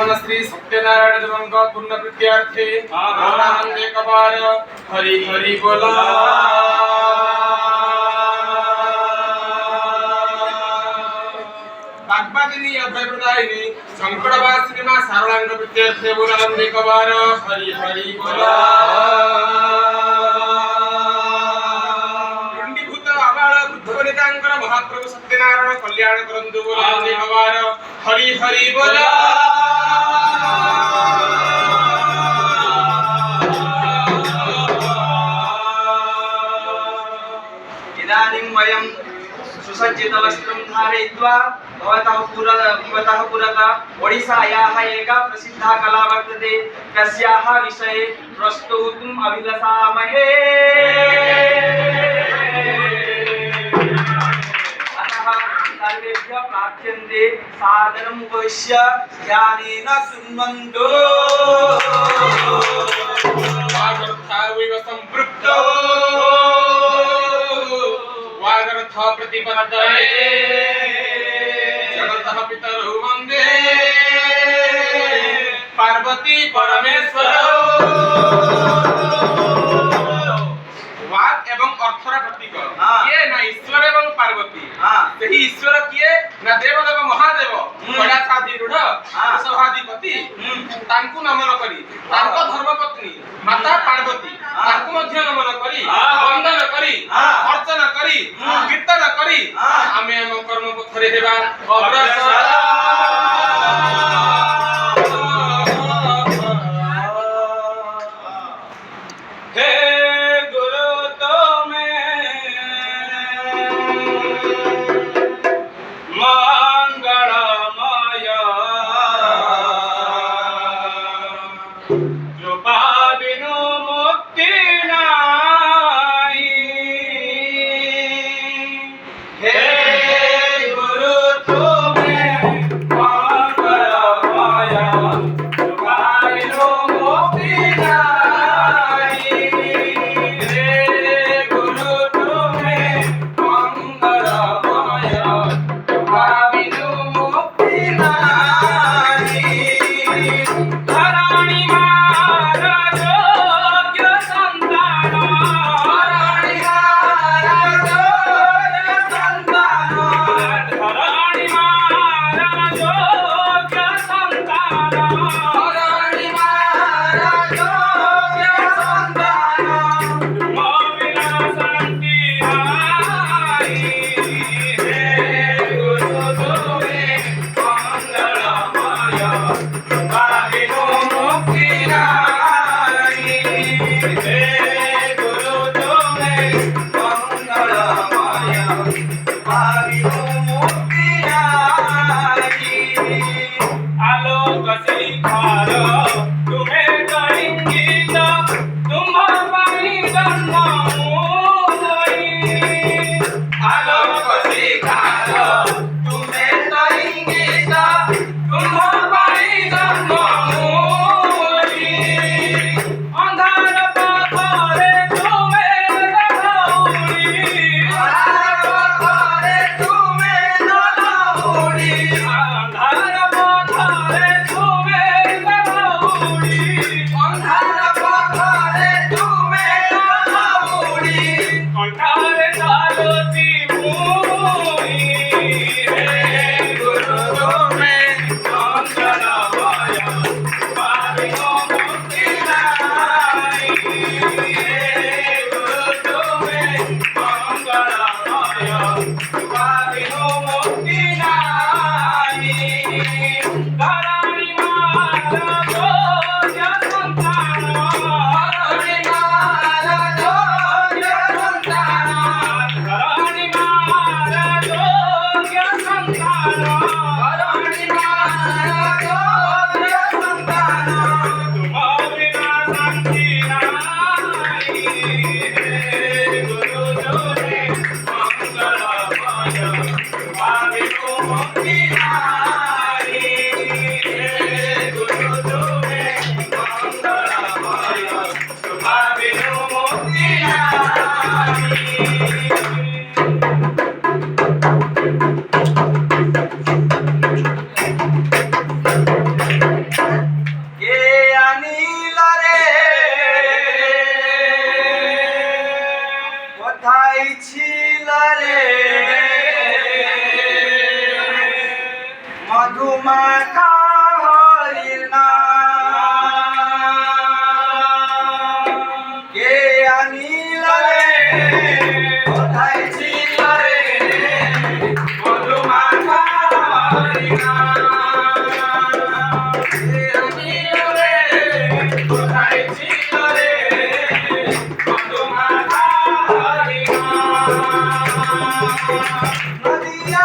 जीवन श्री सत्यनारायण देवंका पूर्ण प्रीत्यार्थे आनंदे कबार हरि हरि बोला। बागबागिनी अभयप्रदायिनी संकटवासिनी मां सारणांग प्रीत्यार्थे बोल आनंदे कबार हरि हरि बोला। महाप्रभु सत्यनारायण कल्याण करंतु बोल आनंदे कबार हरि हरि बोला। इदानीं वयं सुसज्जितवस्त्रं धारयित्वा भवतः पुरतः ओडिसायाः एका प्रसिद्धा कला वर्तते तस्याः विषये प्रस्तोतुम् अभिलषामहे। सर्वेभ्यः प्रार्थ्यन्ते सादरं उपविश्य ध्यानेन शृण्वन्तु। वागर्थाविव सम्पृक्तो वागर्थ प्रतिपदये जगतः पितरौ वन्दे पार्वती परमेश्वरौ। वाग एवं अर्थर प्रतीक किए ना ईश्वर एवं पार्वती। सही ईश्वर किए ना देवदेव महादेव कैलासाधिरूढ़ वृषभाधिपति तांकु नमन करी तांको धर्मपत्नी माता पार्वती तांकु मध्य नमन करी वंदन करी अर्चना करी कीर्तन करी आमे हम कर्म पथरे हेबा अग्रसर। মাখা হরির নাম কে আনিল রে কোথায় ছিল রে মধু মাখা হরির নাম কে আনিল রে কোথায় ছিল রে মধু মাখা হরির নাম নদিয়া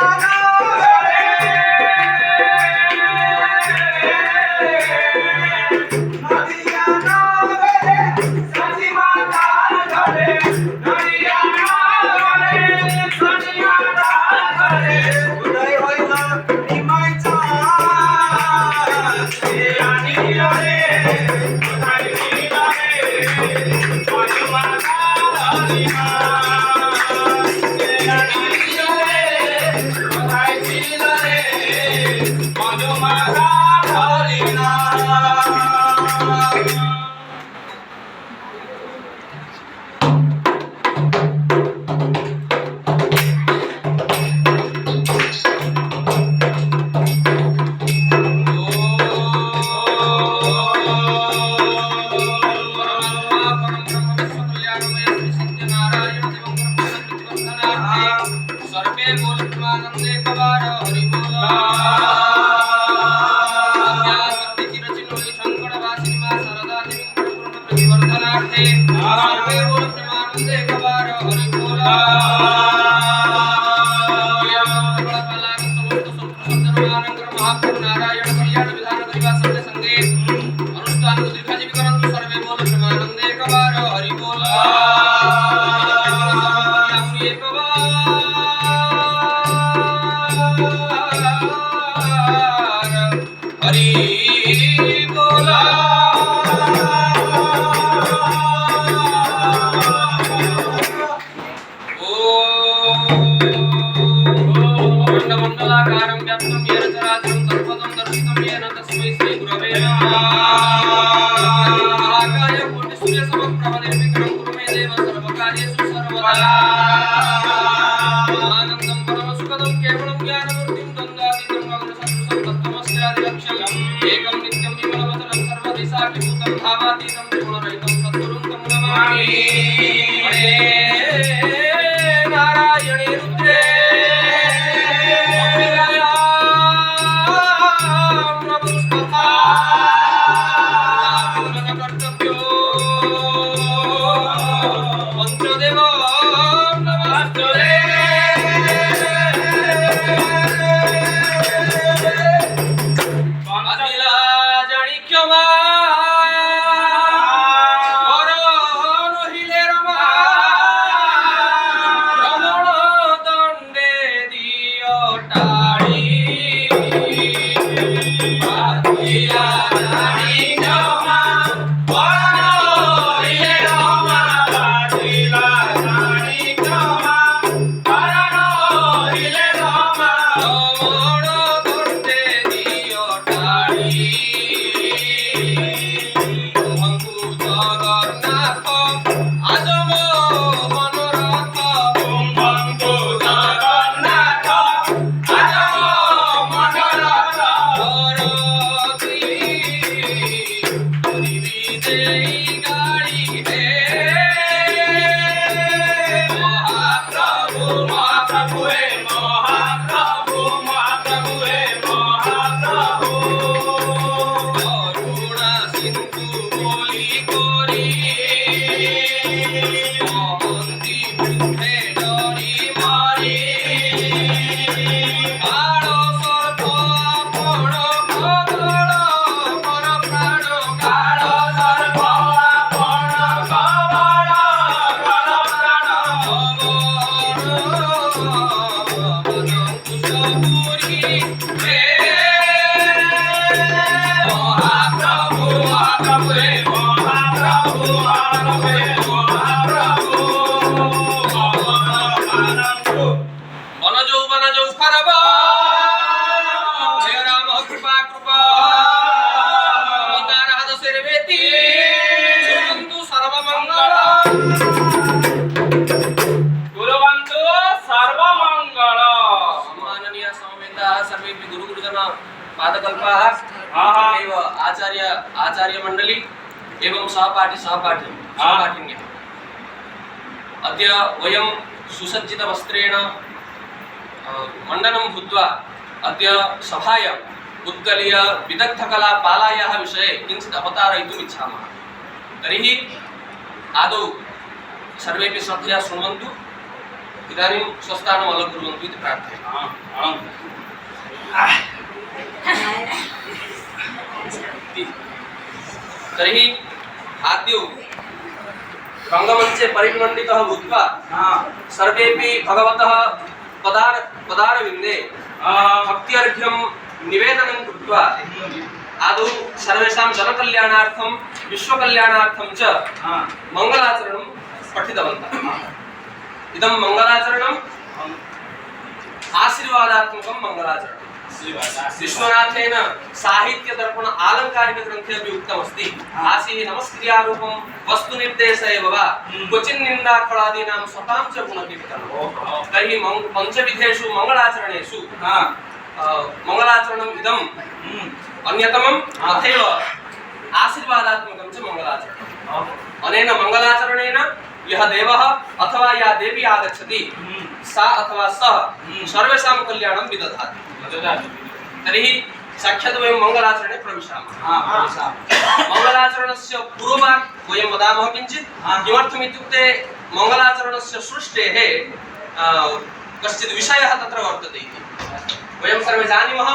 पादकल्पाः एव आचार्यमण्डली एवं सहपाठिन्यः अद्य वयं सुसज्जितवस्त्रेण मण्डनं भूत्वा अद्य सभायाम् उत्कलीय विदग्धकलापालायाः विषये किञ्चित् अवतारयितुम् इच्छामः। तर्हि आदौ सर्वेपि श्रद्धया शृण्वन्तु, इदानीं स्वस्थानम् अलङ्कुर्वन्तु इति प्रार्थयामि। तर्हि आद्यौ रङ्गमञ्चे परिमण्डितः भूत्वा सर्वेपि भगवतः पदारविन्दे भक्त्यर्घ्यं निवेदनं कृत्वा आदौ सर्वेषां जनकल्याणार्थं विश्वकल्याणार्थं च मङ्गलाचरणं पठितवन्तः। इदं मङ्गलाचरणम् आशीर्वादात्मकं मङ्गलाचरणं विश्वनाथेन साहित्यदर्पण आलङ्कारिकग्रन्थे अपि उक्तमस्ति। आसीः नमस्क्रियारूपं वस्तुनिर्देश एव वा क्वचिन्निन्दाफलादीनां स्वतां च गुणकीर्तनम्। तर्हि पञ्चविधेषु मङ्गलाचरणेषु मङ्गलाचरणम् इदम् अन्यतमं तथैव आशीर्वादात्मकं च मङ्गलाचरणम्। अनेन मङ्गलाचरणेन यः देवः अथवा या देवी आगच्छति सा अथवा सः सर्वेषां कल्याणं विदधाति। तर्हि साक्षात् वयं मङ्गलाचरणे प्रविशामः। मङ्गलाचरणस्य पूर्वभागे वयं वदामः किञ्चित्। किमर्थम् इत्युक्ते मङ्गलाचरणस्य सृष्टेः कश्चित् विषयः तत्र वर्तते इति। वयं सर्वे जानीमः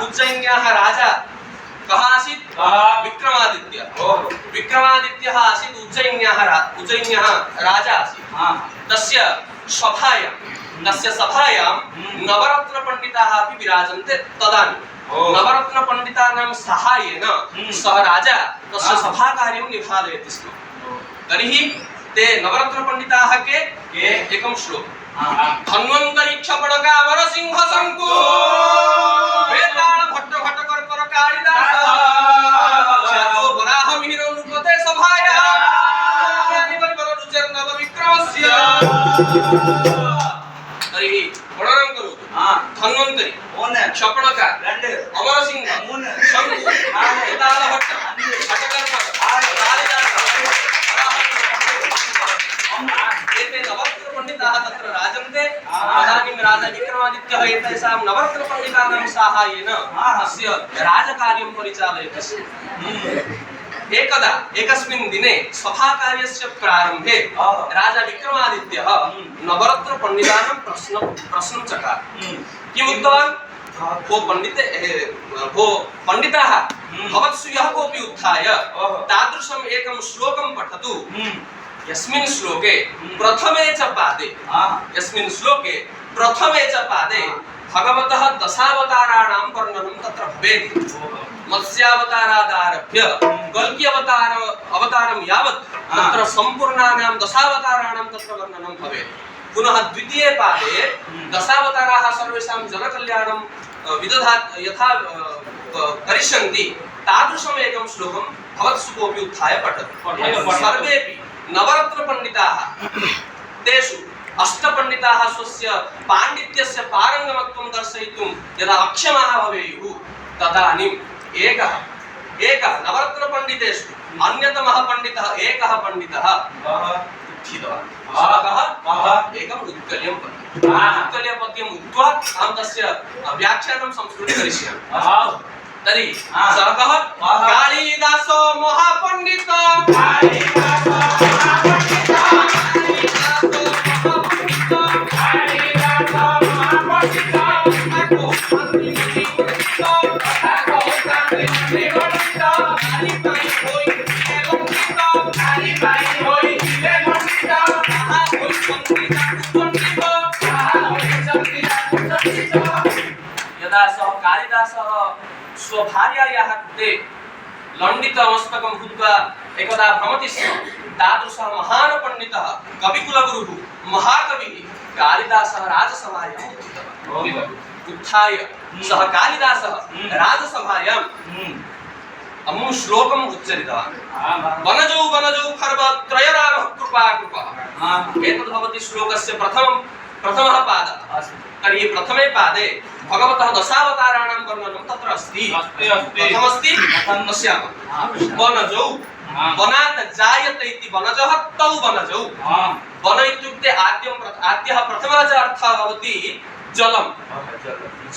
उज्जयिन्याः राजा कः आसीत्? विक्रमादित्यः। विक्रमादित्यः आसीत् उज्जयिन्याः राजा आसीत्। तस्य सभायां नवरत्नपण्डिताः अपि विराजन्ते। तदानीं नवरत्नपण्डितानां साहाय्येन सः राजा तस्य सभाकार्यं निभालयति स्म। तर्हि ते नवरत्नपण्डिताः के? एकं श्लोकं धन्वन्तरि क्षपणकावर सिंह शङ्कु वेताळ भट्ट भट्टकर्कर कालिदास ख्यातो वराहमिहिरो नृपते सभाया ज्ञानिवल्लभ रुचिर्नव विक्रमस्य। तर्हि वर्णनं करोतु। धन्वन्तरि क्षपणका अमरसिंह शङ्कु वेताळ भट्ट भट्टकर्कर कालिदास एते नवरत्नपण्डिताः तत्र राजन्ते। तदानीं राजा विक्रमादित्यः एतेषां नवरत्नपण्डितानां साहाय्येन तस्य राजकार्यं परिचालयति स्म। एकदा एकस्मिन् दिने सभाकार्यस्य प्रारम्भे राजा विक्रमादित्यः नवरत्नपण्डितानां प्रश्नं चकार। किम् उक्तवान्? भो पण्डिताः, भवत्सु यः कोऽपि उत्थाय तादृशम् एकं श्लोकं पठतु यस्मिन् श्लोके प्रथमे च पादे भगवतः दशावताराणां वर्णनं तत्र भवेत्। मत्स्यावतारादारभ्य कल्क्यवतारं यावत् तत्र सम्पूर्णानां दशावताराणां तत्र वर्णनं भवेत्। पुनः द्वितीये पादे दशावताराः सर्वेषां जनकल्याणं यथा करिष्यन्ति तादृशम् एकं श्लोकं भवत्सु कोऽपि उत्थाय पठतु। सर्वेपि नवरत्नपण्डिताः तेषु अष्टपण्डिताः स्वस्य पाण्डित्यस्य पारङ्गमत्वं दर्शयितुं यदा अक्षमाः भवेयुः तदानीम् एकः नवरत्नपण्डितेषु अन्यतमः पण्डितः उत्थितवान्। एकम् उत्कल्यं उत्कल्यपद्यम् उक्त्वा अहं तस्य व्याख्यानं संस्कृते करिष्यामि। तर्हि सः कः? कालिदासो महापण्डितो यदा सः कालिदासः स्वभार्यायाः कृते लण्डितमस्तकं भूत्वा एकदा भ्रमति स्म, तादृशः महान् पण्डितः कविकुलगुरुः महाकविः कालिदासः राजसभायाम् उत्थाय सः कालिदासः राजसभायां अमुं श्लोकम् उच्चरितवान्। वनजौ खर्व त्रयरामः कृपा कृपः। एतद् भवति श्लोकस्य प्रथमः पादः। तर्हि प्रथमे पादे भगवतः दशावताराणां वर्णनं तत्र अस्ति। कथमस्ति पश्यामः। वनजौ वनात् जायते इति वनजः तौ वनजौ। वन इत्युक्ते आद्यः प्रथमः च अर्थः भवति जलम्।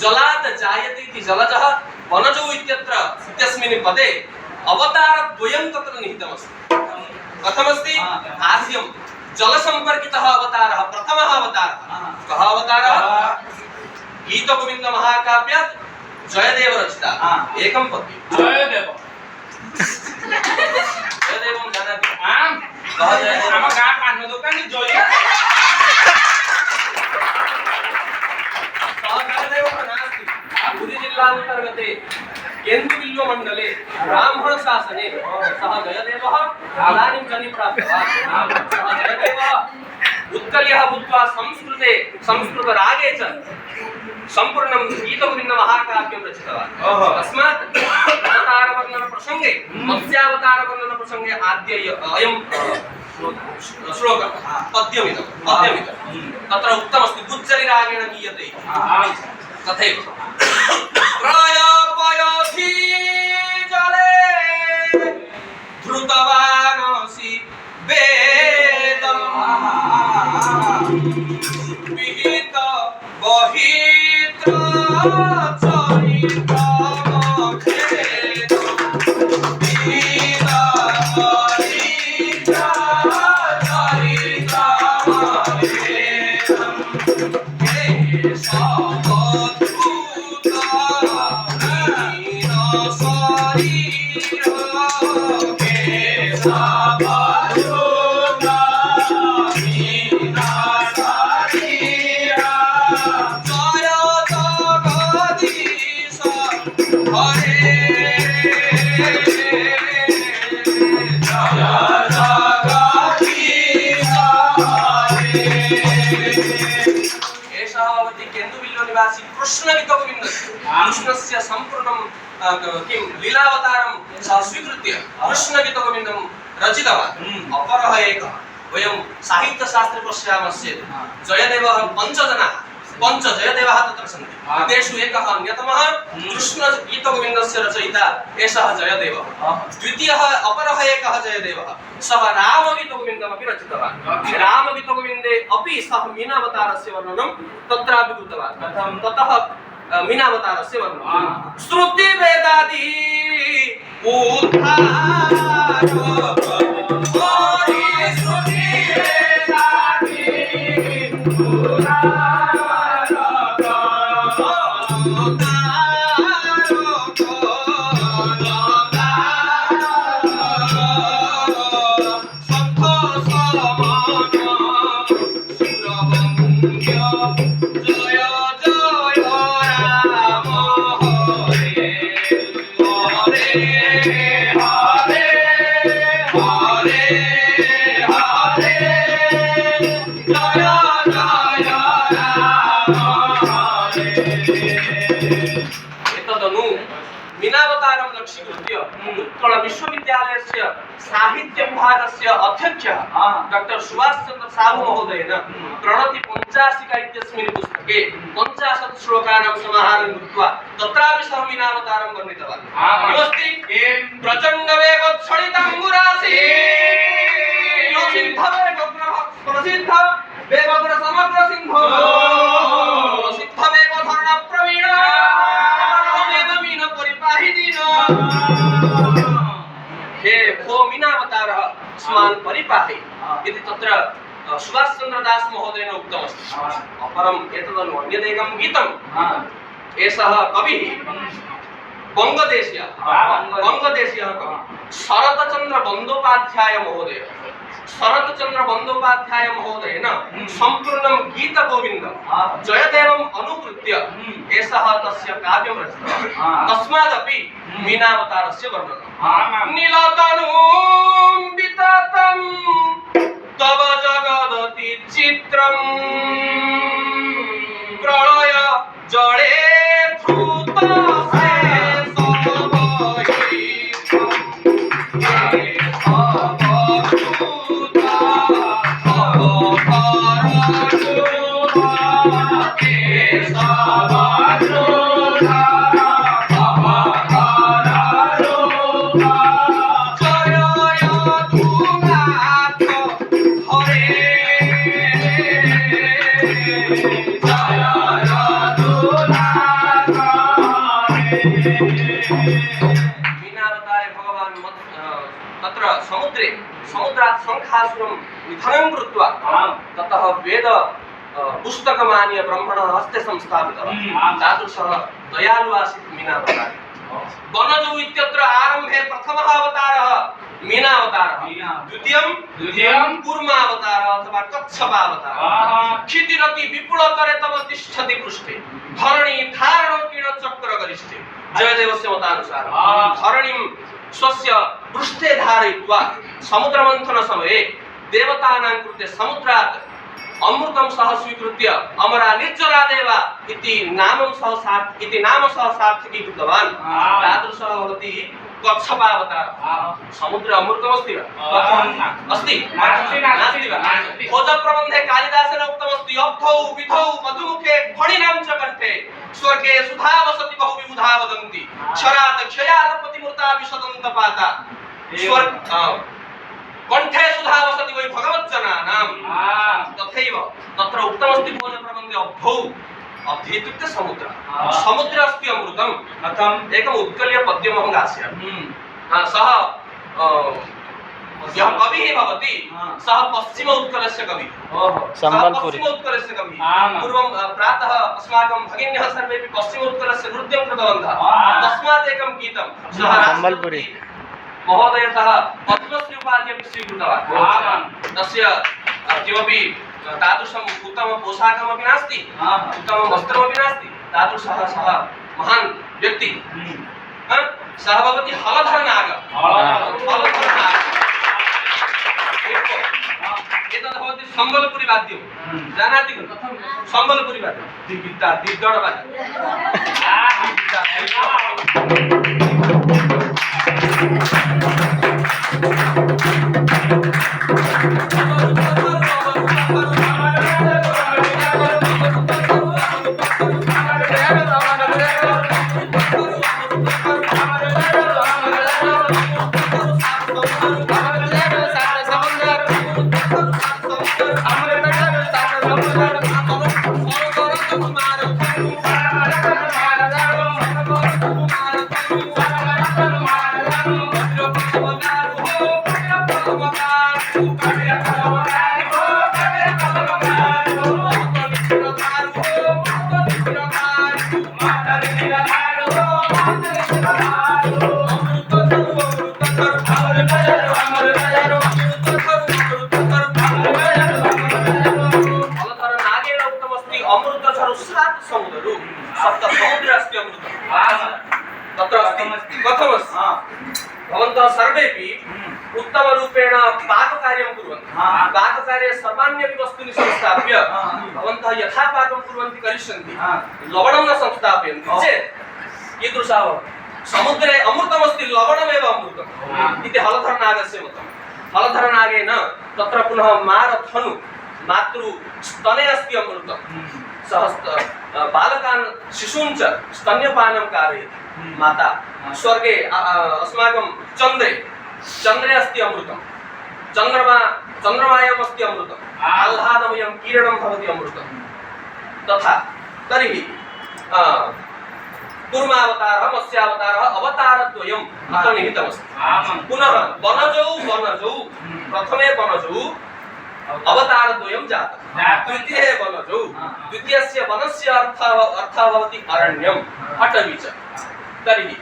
जलात् जायते इति जलजः। वनजौ इत्यस्मिन् पदे अवतारद्वयं तत्र निहितमस्ति। कथमस्ति? आद्यं जलसम्पर्कितः अवतारः प्रथमः अवतारः। कः अवतारः? गीतगोविन्द महाकाव्यात् जयदेव रचिता एकं पद्यं। जयदेव जयदेवं जानाति? आम कः जयदेव? आम गाँ पान दुकानी जय पुरी जिल्लान्तर्गते केन्दुबिल्व मण्डले ब्राह्मण शासने सः जयदेवः इदानीं जनि प्राप्तवान्। सः जयदेवः उत्कलः भूत्वा संस्कृतरागे च सम्पूर्णं गीतगोविन्द महाकाव्यं रचितवान्। तस्मात् अवतारवर्णन प्रसङ्गे मत्स्यावतारवर्णन प्रसङ्गे अयं श्लोकः पद्यमिदं तत्र उक्तमस्ति गुज्जरिरागेण गीयते तथैव प्रयापयधि जले धृतवानसि वेदं विहित बहित्र चरितमखेदं विहित बहित्र कृष्णस्य सम्पूर्णं किं लीलावतारं सः स्वीकृत्य कृष्णगीतगोविन्दं रचितवान्। अपरः एकः वयं साहित्यशास्त्रे पश्यामश्चेत् जयदेवः पञ्च जयदेवाः तत्र सन्ति। तेषु एकः अन्यतमः कृष्णगीतगोविन्दस्य रचयिता एषः जयदेवः। द्वितीयः अपरः एकः जयदेवः सः रामगीतगोविन्दमपि रचितवान्। रामगीतगोविन्दे अपि सः मीनावतारस्य वर्णनं तत्रापि कृतवान्। ततः मीनावतारस्य वर्णनं श्रुतिवेदादि मीनावतारं लक्ष्यीकृत्य उत्कल विश्वविद्यालयस्य साहित्य विभागस्य अध्यक्षः डॉक्टर सुभाष चंद्र साहू महोदयेन प्रणति पञ्चाशिका इत्यस्मिन् पुस्तके 50 श्लोकानां समाहारं कृत्वा तत्रापि सः मीनावतारं वर्णितवान्। किमस्ति? प्रचण्डवेगोच्छलिताङ्गुरासि प्रसिद्ध वेगोग्र समग्र सिंहो प्रसिद्ध वेगोधरण प्रवीण हे भो मीनावतारः अस्मान् परिपाहि इति तत्र सुभाष चन्द्र दास महोदयेन उक्तमस्ति। अपरम् एतदनु अन्यदेकं गीतम् एषः कविः वङ्गदेशीयः कविः शरतचन्द्र बन्दोपाध्याय महोदयः। शरतचन्द्र बन्दोपाध्याय महोदयेन सम्पूर्णं गीतगोविन्दं जयदेवम् अनुकृत्य एषः तस्य काव्यं रचितवान्। तस्मादपि मीनावतारस्य वर्णनं नीलतनुं विततं तव जगदति चित्रं प्रलय जले धृत मीनावतारे भगवान् तत्र समुद्रे समुद्रात् शङ्खासुरं निधनं कृत्वा ततः वेद पुस्तकमानीय ब्रह्मणः हस्ते संस्थापितवान्। तादृशः दयालु आसीत् मीनावतारे। वनजौ इत्यत्र आरम्भे प्रथमः अवतारः मीनावतारः, द्वितीयं कूर्मावतारः अथवा कच्छपावतारः। क्षितिरति विपुलतरे तव तिष्ठति पृष्ठे धरणी धारणकीर्ण चक्रगरिष्ठे। जयदेवस्य मतानुसारं धरणीं स्वस्य पृष्ठे धारयित्वा समुद्रमन्थन समये देवतानां कृते समुद्रात् अमृतं सह स्वीकृत्य अमरा निर्जरा देवा इति नामं सह सार्थकीकृतवान्। तादृशः भवति कच्छपावतारः। समुद्रे अमृतमस्ति वा? अस्ति? नास्ति वा? भोजप्रबन्धे कालिदासेन उक्तमस्ति अब्धौ विधौ मधुमुखे फणिनां च कण्ठे स्वर्गे सुधा वसति बहुविबुधा वदन्ति क्षरात् क्षयात् प्रतिमूर्ता विशदन्तपाता। कण्ठे सुधा वसति वै भगवज्जनानां। तथैव तत्र उक्तमस्ति भोजप्रबन्धे अब्धौ। अब्धि इत्युक्ते समुद्र। समुद्रे अस्ति अमृतम्। कथम्? एकम् उत्कलीय पद्यमहं गास्यामि। सः यः कविः भवति सः पश्चिम उत्कलस्य कविः। पश्चिम उत्कलस्य कविः। पूर्वं प्रातः अस्माकं भगिन्यः सर्वेपि पश्चिम उत्कलस्य नृत्यं कृतवन्तः। तस्मात् एकं गीतं सः सम्बलपुरी महोदयतः पद्मश्री उपाधिमपि स्वीकृतवान्। तस्य किमपि तादृशम् उत्तमं पोषाकमपि नास्ति, उत्तमं वस्त्रमपि नास्ति। तादृशः सः महान् व्यक्ति। सः भवति हलधरनाग। एतद् भवति सम्बलपुरी वाद्यं। जानाति खलु सम्बलपुरी वाद्यं? दिग्गडवाद्यं। भवन्तः सर्वेपि उत्तमरूपेण पाककार्यं कुर्वन्तु। पाककार्ये सर्वाण्यपि वस्तूनि संस्थाप्य भवन्तः यथा पाकं कुर्वन्ति करिष्यन्ति, लवणं न संस्थापयन्ति चेत् कीदृशः भवति? समुद्रे अमृतमस्ति, लवणमेव अमृतम् इति हलधरनागस्य मतं। हलधरनागेन तत्र पुनः मारथनु मातृस्तने अस्ति अमृतम्। सः बालकान् शिशून् च स्तन्यपानं कारयति माता। स्वर्गे अस्माकं चन्द्रे अस्ति अमृतम्। चन्द्रमायाम् अस्ति अमृतम्। आह्लादमयं किरणं भवति अमृतम्। तथा तर्हि कूर्मावतारः मत्स्यावतारः अवतारद्वयम् अत्र निहितमस्ति। पुनः वनजौ प्रथमे वनजौ अवतारद्वयं जातः। द्वितीये वनजौ, द्वितीयस्य वनस्य अर्थः भवति अरण्यम्, अटवी च। तर्हि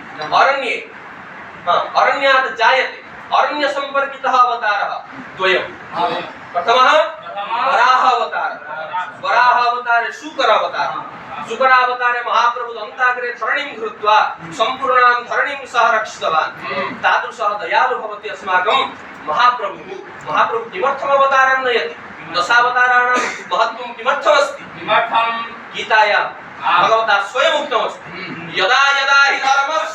अरण्यात् जायते अरण्यसम्पर्कितः अवतारः द्वयं। प्रथमः वराहावतारः। वराहावतारे शूकरावतारः। शुकरावतारे महाप्रभु दन्ताग्रे धरणीं धृत्वा सम्पूर्णां धरणीं सः रक्षितवान्। तादृशः दयालु भवति अस्माकं महाप्रभुः। महाप्रभु किमर्थम् अवतारं नयति? दशावताराणां महत्त्वं किमर्थमस्ति? गीतायां भगवता स्वयं उक्तमस्ति, यदा यदा हि धर्मस्य